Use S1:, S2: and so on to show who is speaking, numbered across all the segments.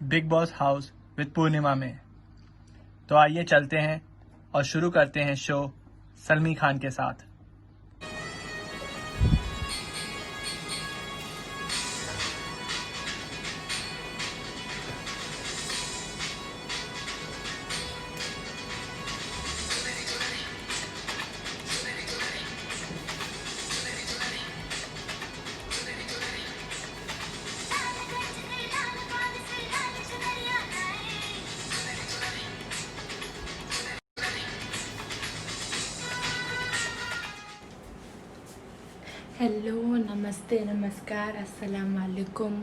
S1: Big boss house with पूर्णिमा में। तो आइए चलते हैं और शुरू करते हैं शो सलमी खान के साथ।
S2: हेलो, नमस्ते, नमस्कार, अस्सलाम वालेकुम,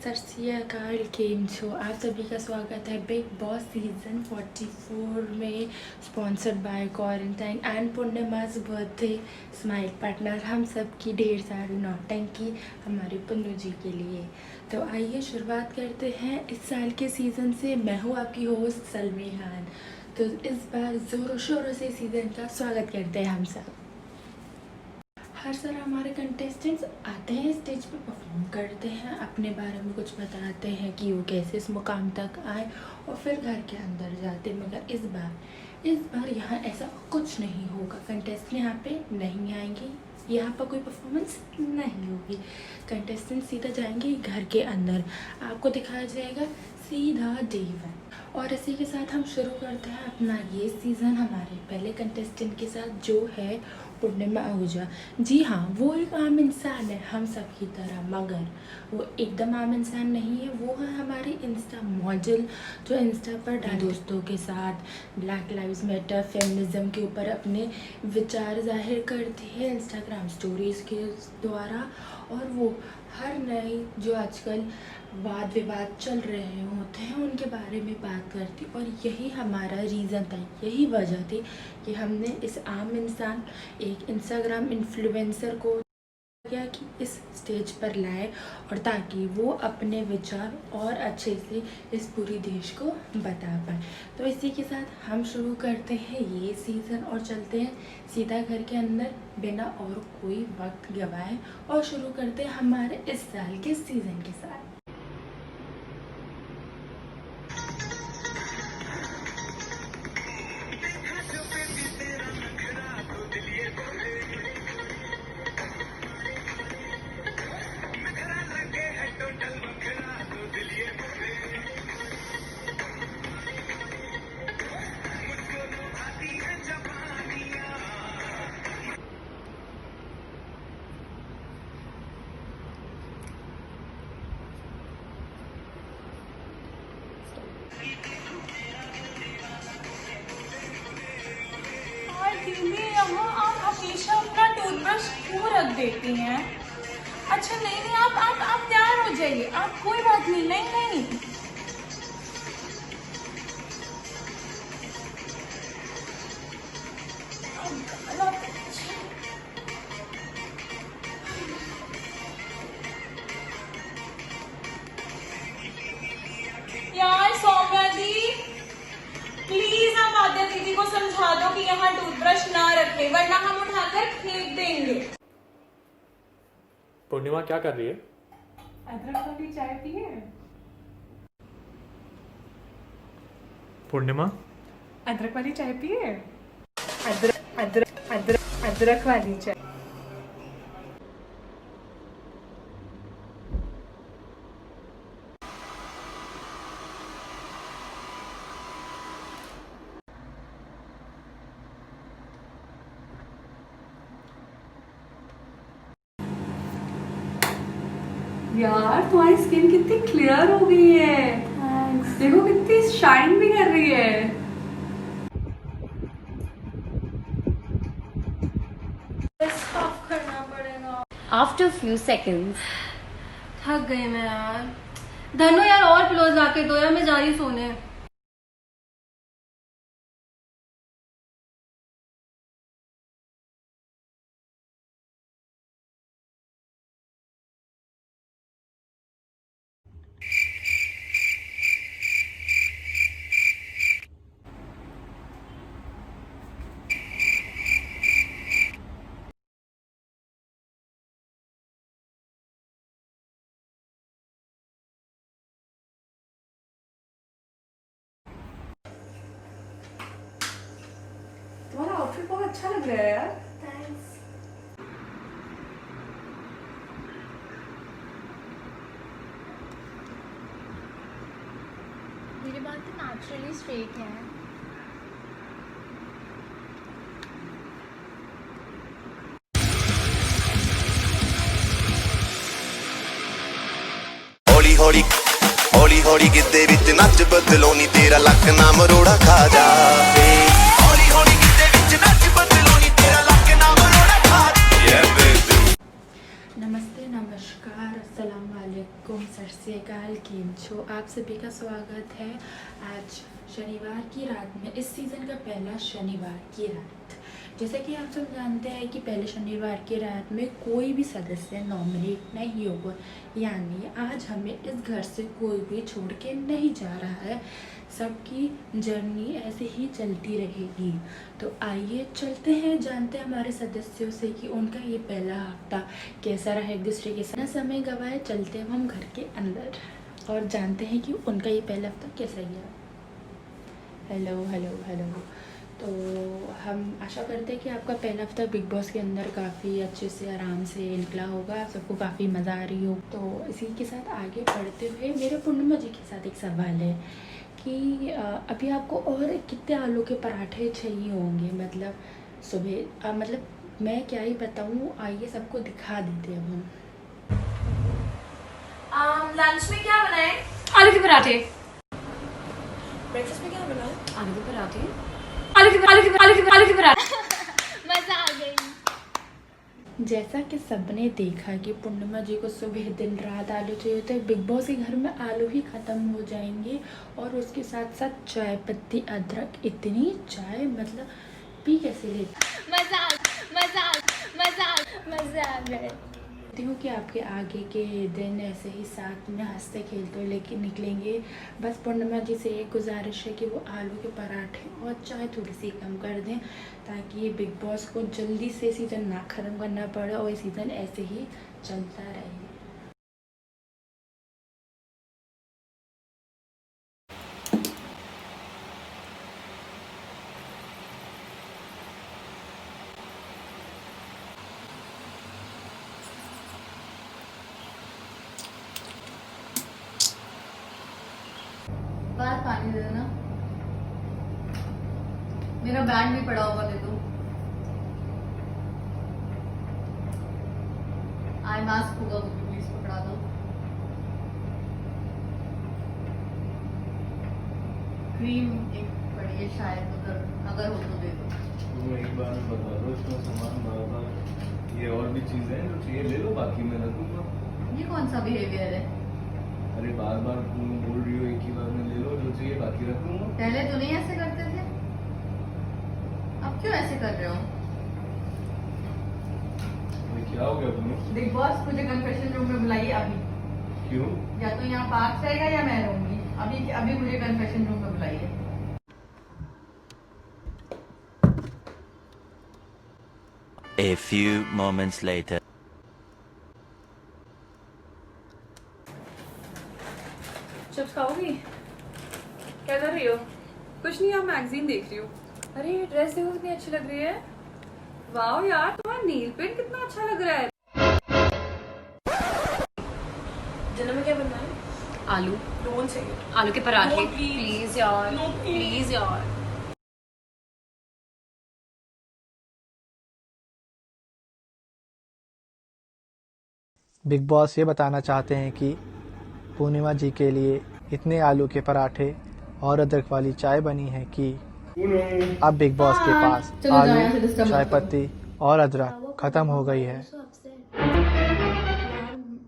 S2: सत श्री अकाल, केम छो। आप सभी का स्वागत है बिग बॉस सीज़न 44 में, sponsored by quarantine and Purnima's birthday smile partner. हम सब की ढेर सारी नौटंकी हमारे पुन्नू जी के लिए। तो आइए शुरुआत करते हैं इस साल के सीज़न से। मैं हूँ आपकी होस्ट सलमी खान। तो इस बार ज़ोरों शोरों से सीज़न का स्वागत करते हैं हम सब। हर साल हमारे कंटेस्टेंट्स आते हैं, स्टेज पे परफॉर्म करते हैं, अपने बारे में कुछ बताते हैं कि वो कैसे इस मुकाम तक आए और फिर घर के अंदर जाते हैं। मगर इस बार यहाँ ऐसा कुछ नहीं होगा। कंटेस्टेंट यहाँ पे नहीं आएंगे, यहाँ पर कोई परफॉर्मेंस नहीं होगी। कंटेस्टेंट सीधा जाएंगे घर के अंदर, आपको दिखाया जाएगा सीधा डे 1। और इसी के साथ हम शुरू करते हैं अपना ये सीज़न हमारे पहले कंटेस्टेंट के साथ, जो है पूर्णिमा आहूजा। जी हाँ, वो एक आम इंसान है हम सब की तरह, मगर वो एकदम आम इंसान नहीं है। वो है हमारी इंस्टा मॉडल, जो इंस्टा पर दोस्तों के साथ ब्लैक लाइव्स मैटर, फेमिनिज्म के ऊपर अपने विचार जाहिर करती है इंस्टाग्राम स्टोरीज़ के द्वारा। और वो हर नई जो आजकल वाद विवाद चल रहे होते हैं उनके बारे में बात करती। और यही हमारा रीज़न था, यही वजह थी कि हमने इस आम इंसान, एक इंस्टाग्राम इन्फ्लुएंसर को किया कि इस स्टेज पर लाए, और ताकि वो अपने विचार और अच्छे से इस पूरी देश को बता पाए। तो इसी के साथ हम शुरू करते हैं ये सीज़न और चलते हैं सीधा घर के अंदर बिना और कोई वक्त गवाए, और शुरू करते हैं हमारे इस साल के सीज़न के साथ।
S3: दीदी, यहाँ आप हमेशा अपना टूथब्रश क्यों रख देती हैं? अच्छा, नहीं नहीं, आप तैयार हो जाइए, आप कोई बात नहीं, नहीं नहीं। यार सौम्या दी, प्लीज आप आद्या दीदी को समझा दो कि यहाँ टूथब्रश ना रखें, वरना हम उठाकर फेंक देंगे।
S4: पूर्णिमा क्या कर रही है?
S3: अदरक वाली चाय पिए?
S4: पूर्णिमा,
S3: अदरक वाली चाय पिए? अदरक अदरक अदरक अदरक वाली चाय।
S5: यार तुम्हारी स्किन कितनी क्लियर हो गई है। देखो कितनी शाइन भी कर रही है।
S3: साफ करना पड़ेगा।
S6: After few seconds,
S5: थक गई मैं यार। धनो यार और पिलोज लाके दो यार, मैं जा रही सोने। आउटफिट बहुत अच्छा लग रहा है यार।
S2: थैंक्स।
S3: मेरे बाल तो नेचुरली स्ट्रेट हैं।
S4: ਹੌਲੀ ਹੌਲੀ ਹੌਲੀ ਹੌਲੀ ਗਿੱਧੇ ਵਿੱਚ ਨੱਚ ਬਦਲੋ ਨੀ ਤੇਰਾ ਲੱਕ ਨਾ ਮਰੋੜਾ ਖਾ ਜਾਵੇ ਹੌਲੀ ਹੌਲੀ ਗਿੱਧੇ ਵਿੱਚ ਨੱਚ ਬਦਲੋ ਨੀ ਤੇਰਾ ਲੱਕ ਨਾ ਮਰੋੜਾ ਖਾ ਜਾਵੇ
S2: नमस्ते, नमस्कार, अस्सलाम वालेकुम, सत श्री अकाल, केम छो। आप सभी का स्वागत है आज शनिवार की रात में, इस सीज़न का पहला शनिवार की रात। जैसा कि आप सब जानते हैं कि पहले शनिवार की रात में कोई भी सदस्य नॉमिनेट नहीं होगा, यानी आज हमें इस घर से कोई भी छोड़ के नहीं जा रहा है। सबकी जर्नी ऐसे ही चलती रहेगी। तो आइए चलते हैं, जानते हैं हमारे सदस्यों से कि उनका ये पहला हफ्ता कैसा रहा एक दूसरे के साथ। समय गवाए, चलते हैं हम घर के अंदर और जानते हैं कि उनका ये पहला हफ्ता कैसा गया। Hello hello hello. तो हम आशा करते हैं कि आपका पहला हफ्ता बिग बॉस के अंदर काफ़ी अच्छे से आराम से निकला होगा, आप सबको काफ़ी मज़ा आ रही हो। तो इसी के साथ आगे बढ़ते हुए मेरे पूर्णिमा जी के साथ एक सवाल है कि अभी आपको और कितने आलू के पराठे चाहिए होंगे, मतलब सुबह मतलब मैं क्या ही बताऊँ, आइए सबको दिखा देते हैं हम।
S3: लंच में क्या बनाए? आलू के पराठे।
S5: ब्रेकफास्ट में क्या बनाए?
S3: आलू के पराठे। आलू के पराठे। मजा आ गई।
S2: जैसा कि सबने देखा कि पूर्णिमा जी को सुबह दिन रात आलू चाहिए होते हैं, बिग बॉस के घर में आलू ही ख़त्म हो जाएंगे और उसके साथ साथ चाय पत्ती, अदरक, इतनी चाय मतलब पी कैसे लेते।
S3: मजा आ गए।
S2: हूँ कि आपके आगे के दिन ऐसे ही साथ में हंसते खेलते हुए लेके निकलेंगे। बस पूर्णिमा जी से एक गुजारिश है कि वो आलू के पराठे और चाय थोड़ी सी कम कर दें, ताकि ये बिग बॉस को जल्दी से सीज़न ना ख़त्म करना पड़े और ये सीज़न ऐसे ही चलता रहे।
S5: बाहर पानी दे देना, मेरा बैग भी पड़ा होगा, दे दो। आई मास्क होगा, प्लीज पकड़ा दो। क्रीम एक पड़ी है शायद उधर, अगर हो तो दे दो।
S7: तुम एक बार बता दो, इसमें सामान बार ये और भी चीजें हैं जो चाहिए ले लो, बाकी मैं रखूंगा।
S5: ये कौन सा बिहेवियर है?
S7: अरे बार बार तुम बोल रही हो, एक ही बार में ले लो, जो चाहिए बाकी रख लूंगा।
S5: पहले तो नहीं ऐसे करते थे, अब क्यों ऐसे कर रहे हो?
S7: अरे क्या हो गया तुम्हें?
S5: बिग बॉस मुझे कन्फेशन रूम में बुलाइए अभी।
S7: क्यों?
S5: या तो यहाँ पार्क रहेगा या मैं रहूंगी। अभी मुझे कन्फेशन रूम में बुलाइए।
S4: A few moments later.
S5: Chips खाओगी? क्या कर रही हो?
S8: कुछ नहीं, आप मैगजीन देख रही हूँ।
S5: अरे ये ड्रेस देखो कितनी अच्छी लग रही है।
S8: वाह यार, तुम्हारा नील पेंट कितना अच्छा लग रहा है।
S5: डिनर में क्या बनना है?
S8: आलू
S5: रोल चाहिए।
S8: आलू के पराठे।
S5: No, please.
S8: प्लीज यार,
S5: No, please.
S8: प्लीज यार।
S1: बिग बॉस ये बताना चाहते हैं कि पूर्णिमा जी के लिए इतने आलू के पराठे और अदरक वाली चाय बनी है कि अब बिग बॉस के पास
S5: चलो जाओ यहाँ से,
S1: आलू,
S5: disturb
S1: चाय
S5: मत करो।
S1: पत्ती और अदरक खत्म हो गई है।
S9: यार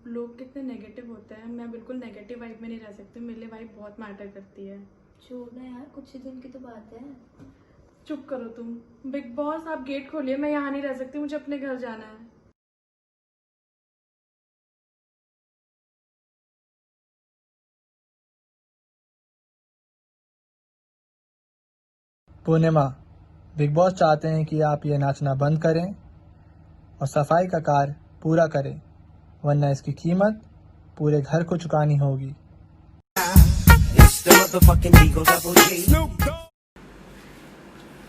S9: लोग कितने नेगेटिव होते हैं, मैं बिल्कुल नेगेटिव वाइब में नहीं रह सकती, मेरे लिए वाइब बहुत मैटर करती है।
S2: छोड़ना यार, कुछ ही दिन की तो बात है।
S9: चुप करो तुम। बिग बॉस आप गेट खोलिए, मैं यहाँ नहीं रह सकती, मुझे अपने घर जाना है।
S1: पूर्णिमा, बिग बॉस चाहते हैं कि आप ये नाचना बंद करें और सफाई का कार्य पूरा करें, वरना इसकी कीमत पूरे घर को चुकानी होगी।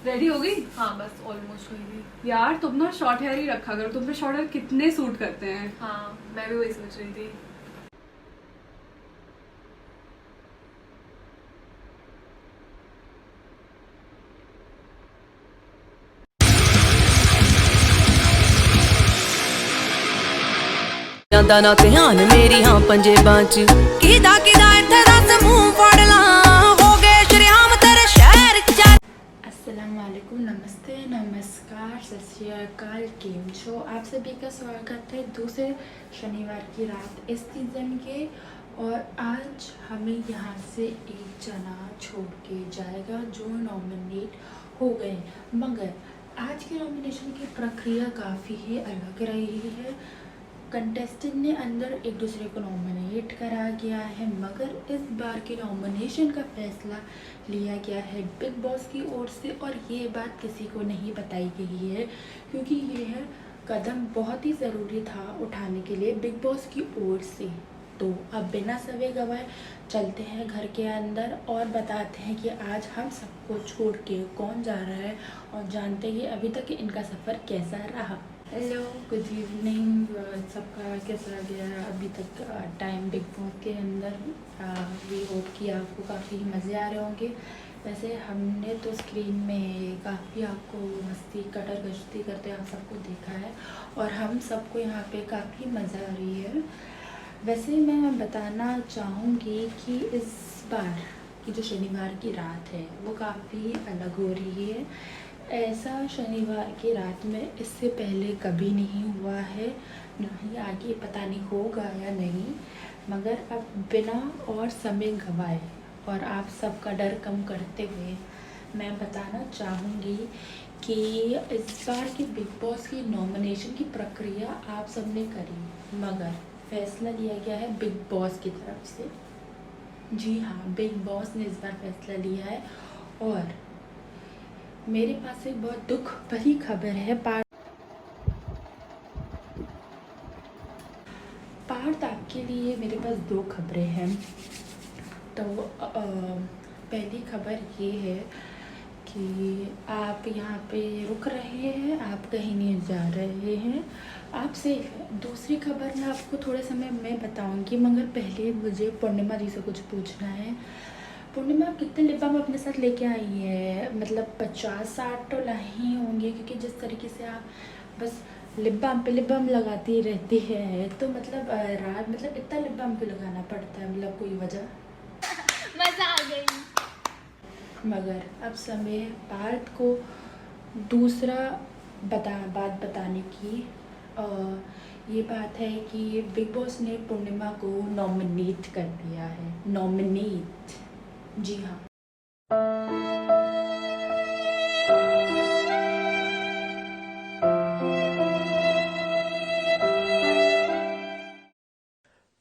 S5: रेडी हो गई?
S8: हाँ बस ऑलमोस्ट हुई थी।
S5: यार तुम ना शॉर्ट हेयर ही रखा करो, तुम पे शॉर्ट हेयर कितने सूट करते हैं।
S8: हाँ मैं भी वही सोच रही थी।
S10: ਜਾਂਦਾ ਨਾ ਧਿਆਨ ਮੇਰੀ ਹਾਂ ਪੰਜੇਬਾਂ ਚ ਕਿਦਾ ਇੱਥੇ ਦੱਸ ਮੂੰਹ ਫੜ ਲਾਂ ਹੋ ਗਏ ਸ਼ਰਿਆਮ ਤੇਰੇ ਸ਼ਹਿਰ ਚ
S2: अस्सलाम वालेकुम, नमस्ते, नमस्कार, सत श्री अकाल, केम छो। आप सभी का स्वागत है दूसरे शनिवार की रात इस सीज़न के। और आज हमें यहाँ से एक जना छोड़ के जाएगा जो नॉमिनेट हो गए, मगर आज के नॉमिनेशन की प्रक्रिया काफ़ी ही अलग रही है। कंटेस्टेंट ने अंदर एक दूसरे को नॉमिनेट करा गया है, मगर इस बार के नॉमिनेशन का फैसला लिया गया है बिग बॉस की ओर से। और ये बात किसी को नहीं बताई गई है क्योंकि यह कदम बहुत ही ज़रूरी था उठाने के लिए बिग बॉस की ओर से। तो अब बिना समय गवाए चलते हैं घर के अंदर और बताते हैं कि आज हम सबको छोड़ के कौन जा रहा है और जानते हैं अभी तक इनका सफ़र कैसा रहा। हेलो, गुड इवनिंग, सबका कैसा गया अभी तक टाइम बिग बॉस के अंदर। वी होप कि आपको काफ़ी मज़े आ रहे होंगे। वैसे हमने तो स्क्रीन में काफ़ी आपको मस्ती कटर गश्ती करते आप सबको देखा है और हम सबको यहाँ पे काफ़ी मज़ा आ रही है। वैसे मैं बताना चाहूँगी कि इस बार की जो शनिवार की रात है वो काफ़ी अलग हो रही है। ऐसा शनिवार की रात में इससे पहले कभी नहीं हुआ है, ना ही आगे पता नहीं होगा या नहीं। मगर अब बिना और समय गंवाए और आप सबका डर कम करते हुए मैं बताना चाहूँगी कि इस बार की बिग बॉस की नॉमिनेशन की प्रक्रिया आप सब ने करी, मगर फैसला लिया गया है बिग बॉस की तरफ से। जी हाँ, बिग बॉस ने इस बार फैसला लिया है। और मेरे पास एक बहुत दुख भरी खबर है। पार्थ आपके लिए मेरे पास दो खबरें हैं। तो पहली खबर ये है कि आप यहाँ पे रुक रहे हैं, आप कहीं नहीं जा रहे हैं, आप सेफ हैं। दूसरी खबर मैं आपको थोड़े समय में बताऊंगी, मगर पहले मुझे पूर्णिमा जी से कुछ पूछना है। पूर्णिमा, आप कितने लिप बाम अपने साथ लेके आई है? मतलब 50-60 तो नहीं होंगे, क्योंकि जिस तरीके से आप बस लिप बाम पे लिप बाम लगाती रहती है, तो मतलब रात मतलब इतना लिप बाम क्यों लगाना पड़ता है? मतलब कोई वजह?
S3: मजा आ गई।
S2: मगर अब समय पार्थ को दूसरा बात बताने की। ये बात है कि बिग बॉस ने पूर्णिमा को नॉमिनेट कर दिया है। नॉमिनेट, जी हाँ।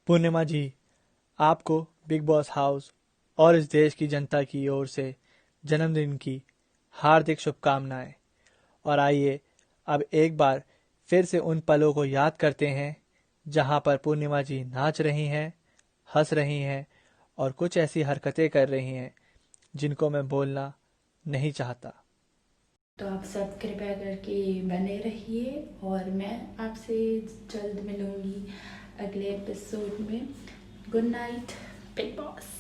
S1: पूर्णिमा जी, आपको बिग बॉस हाउस और इस देश की जनता की ओर से जन्मदिन की हार्दिक शुभकामनाएं। और आइए अब एक बार फिर से उन पलों को याद करते हैं जहां पर पूर्णिमा जी नाच रही हैं, हंस रही हैं और कुछ ऐसी हरकतें कर रही हैं जिनको मैं बोलना नहीं चाहता।
S2: तो आप सब कृपया करके बने रहिए और मैं आपसे जल्द मिलूंगी अगले एपिसोड में। Good night Bigg Boss.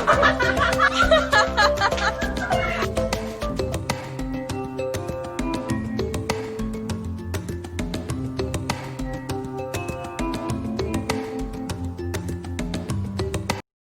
S3: पूर्णिमा